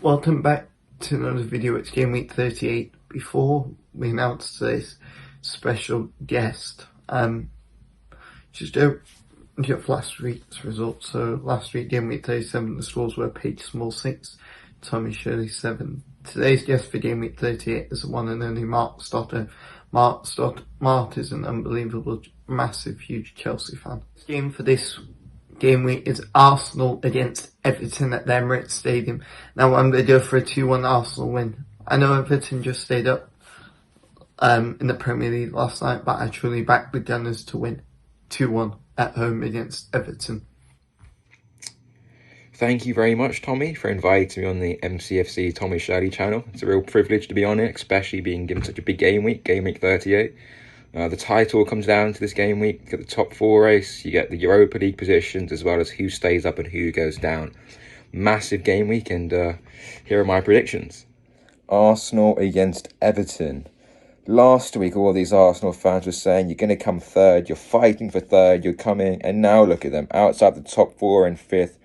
Welcome back to another video. It's Game Week 38. Before we announce today's special guest, just don't get last week's results. So last week, Game Week 37, the scores were Paige Small 6, Tommy Shirley 7. Today's guest for Game Week 38 is the one and only Mark Stotter. Mark is an unbelievable, massive, huge Chelsea fan. This game for this game week is Arsenal against Everton at the Emirates Stadium. Now I'm going to go for a 2-1 Arsenal win. I know Everton just stayed up in the Premier League last night, but I truly back the Gunners to win 2-1 at home against Everton. Thank you very much, Tommy, for inviting me on the MCFC Tommy Shirley channel. It's a real privilege to be on it, especially being given such a big game week 38. The title comes down to this game week. You get the top 4 race, you get the Europa League positions, as well as who stays up and who goes down. Massive game week, and here are my predictions. Arsenal against Everton. Last week, all these Arsenal fans were saying, you're going to come third, you're fighting for third, you're coming, and now look at them, outside the top 4 and 5th.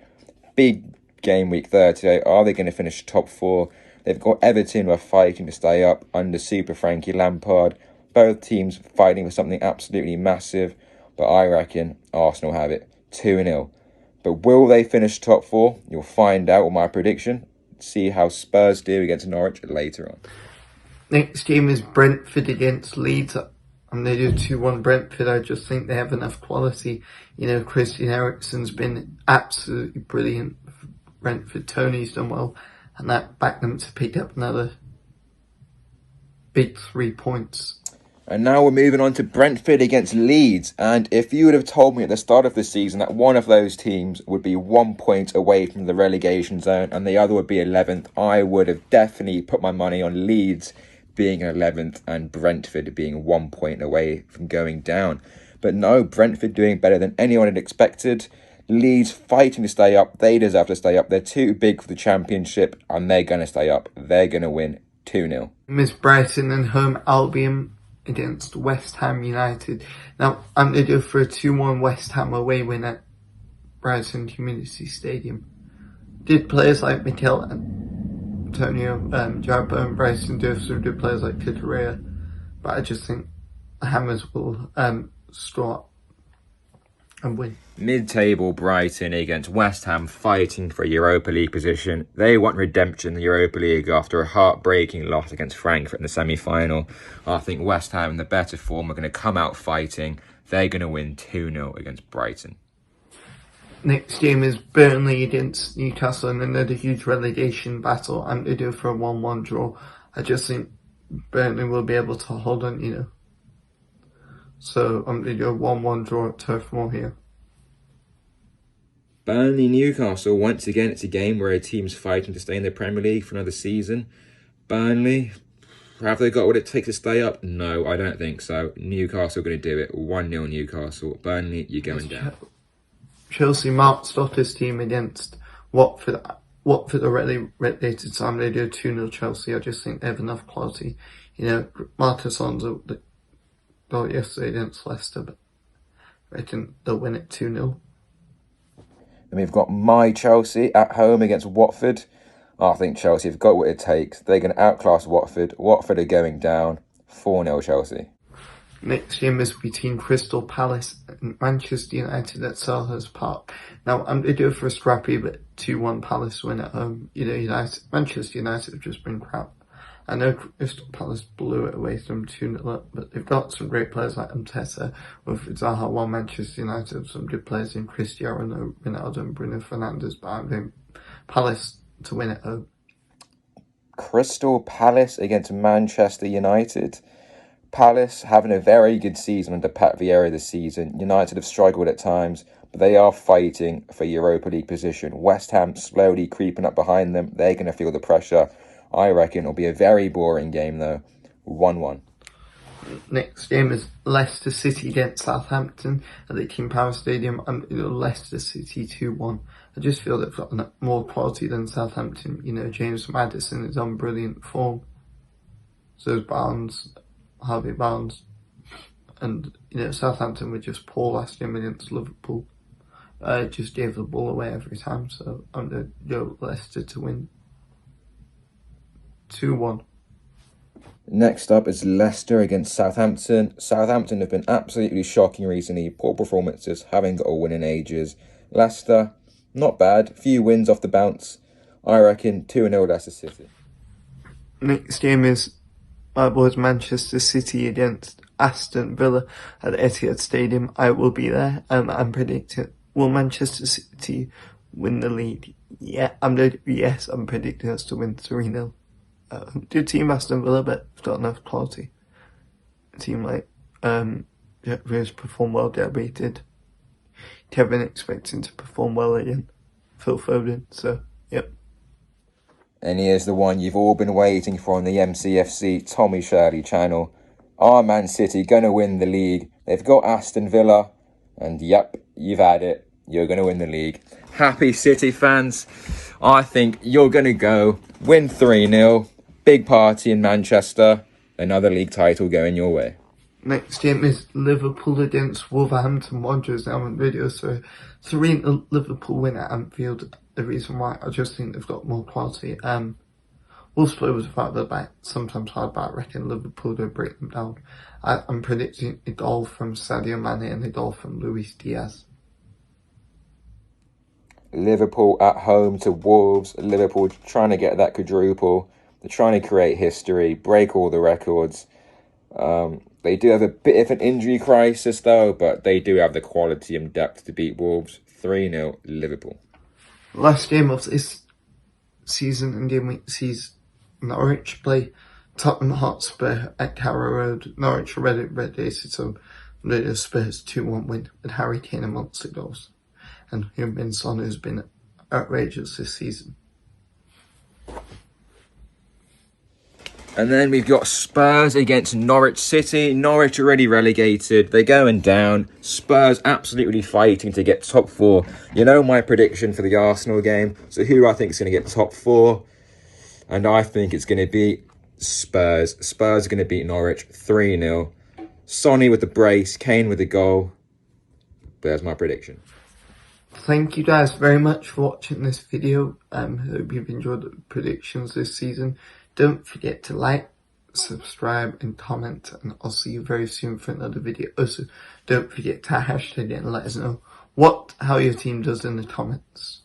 Big game week 38. Are they going to finish top 4? They've got Everton who are fighting to stay up under Super Frankie Lampard. Both teams fighting for something absolutely massive, but I reckon Arsenal have it 2-0. But will they finish top 4? You'll find out with my prediction. See how Spurs do against Norwich later on. Next game is Brentford against Leeds. And they do 2-1 Brentford. I just think they have enough quality. You know, Christian Eriksen's been absolutely brilliant for Brentford. Tony's done well, and that backed them to pick up another big 3 points. And now we're moving on to Brentford against Leeds. And if you would have told me at the start of the season that one of those teams would be 1 point away from the relegation zone and the other would be 11th, I would have definitely put my money on Leeds being 11th and Brentford being 1 point away from going down. But no, Brentford doing better than anyone had expected. Leeds fighting to stay up. They deserve to stay up. They're too big for the Championship and they're going to stay up. They're going to win 2-0. Miss Brighton and home Albion against West Ham United. Now, I'm going to go for a 2-1 West Ham away win at Brighton Community Stadium. Did players like Mikel Antonio, Jared Bowen, Bryson do have some good players like Kukurea, but I just think the Hammers will start and win. Mid-table Brighton against West Ham fighting for a Europa League position. They want redemption in the Europa League after a heartbreaking loss against Frankfurt in the semi-final. I think West Ham in the better form are going to come out fighting. They're going to win 2-0 against Brighton. Next game is Burnley against Newcastle and another huge relegation battle. I'm going to do for a 1-1 draw. I just think Burnley will be able to hold on, you know. So I'm going to do a 1-1 draw at Turf Moor here. Burnley Newcastle, once again, it's a game where a team's fighting to stay in the Premier League for another season. Burnley, have they got what it takes to stay up? No, I don't think so. Newcastle are going to do it. 1-0 Newcastle. Burnley, you're going down. Chelsea, Mark Stotter's team against Watford. Watford are relegated, so I'm going to do 2-0 Chelsea. I just think they have enough quality. You know, Marcus Alonso got yesterday against Leicester, but I reckon they'll win it 2-0. And we've got my Chelsea at home against Watford. I think Chelsea have got what it takes. They're going to outclass Watford. Watford are going down. 4-0 Chelsea. Next game is between Crystal Palace and Manchester United at Selhurst Park. Now, I'm going to do it for a scrappy, but 2-1 Palace win at home. You know, Manchester United have just been crap. I know Crystal Palace blew it away from 2-0 up, but they've got some great players like Umtesa, with Zaha, while Manchester United have some good players in Cristiano Ronaldo and Bruno Fernandes, but I'm going Palace to win at home. Crystal Palace against Manchester United. Palace having a very good season under Pat Vieira this season. United have struggled at times, but they are fighting for Europa League position. West Ham slowly creeping up behind them. They're going to feel the pressure. I reckon it'll be a very boring game though. 1-1. Next game is Leicester City against Southampton at the King Power Stadium. Leicester City 2-1. I just feel they've got more quality than Southampton. You know, James Maddison is on brilliant form. So is Barnes, Harvey Barnes. And, you know, Southampton were just poor last game against Liverpool. Just gave the ball away every time. So I'm going to go Leicester to win. 2-1. Next up is Leicester against Southampton. Southampton have been absolutely shocking recently. Poor performances, haven't got a win in ages. Leicester, not bad. Few wins off the bounce. I reckon 2-0 Leicester City. Next game is my boys Manchester City against Aston Villa at Etihad Stadium. I will be there. I'm predicting, will Manchester City win the league? Yeah, I'm predicting us to win 3-0. Good team Aston Villa, but it's got enough quality. A team like who's performed well, debated. Kevin expecting to perform well again. Phil Foden, so yep. And here's the one you've all been waiting for on the MCFC Tommy Shirley channel. Are Man City going to win the league? They've got Aston Villa, and yep, you've had it. You're going to win the league. Happy City fans. I think you're going to go win 3-0. Big party in Manchester. Another league title going your way. Next game is Liverpool against Wolverhampton Wanderers. Now on video, so 3-0 Liverpool win at Anfield. The reason why, I just think they've got more quality. Wolves play with the fact they're back sometimes hard, but I reckon Liverpool will break them down. I'm predicting a goal from Sadio Mane and a goal from Luis Diaz. Liverpool at home to Wolves. Liverpool trying to get that quadruple. They're trying to create history, break all the records. They do have a bit of an injury crisis though, but they do have the quality and depth to beat Wolves. 3-0 Liverpool. Last game of this season and Gameweek sees Norwich play Tottenham Hotspur at Carrow Road. Norwich red days, so the Spurs 2-1 win with Harry Kane amongst the goals. And Heung-min Son, who's been outrageous this season. And then we've got Spurs against Norwich City. Norwich already relegated. They're going down. Spurs absolutely fighting to get top 4. You know my prediction for the Arsenal game. So who I think is going to get top 4? And I think it's going to be Spurs. Spurs are going to beat Norwich 3-0. Sonny with the brace. Kane with the goal. There's my prediction. Thank you guys very much for watching this video. Hope you've enjoyed the predictions this season. Don't forget to like, subscribe and comment, and I'll see you very soon for another video. Also, don't forget to hashtag it and let us know how your team does in the comments.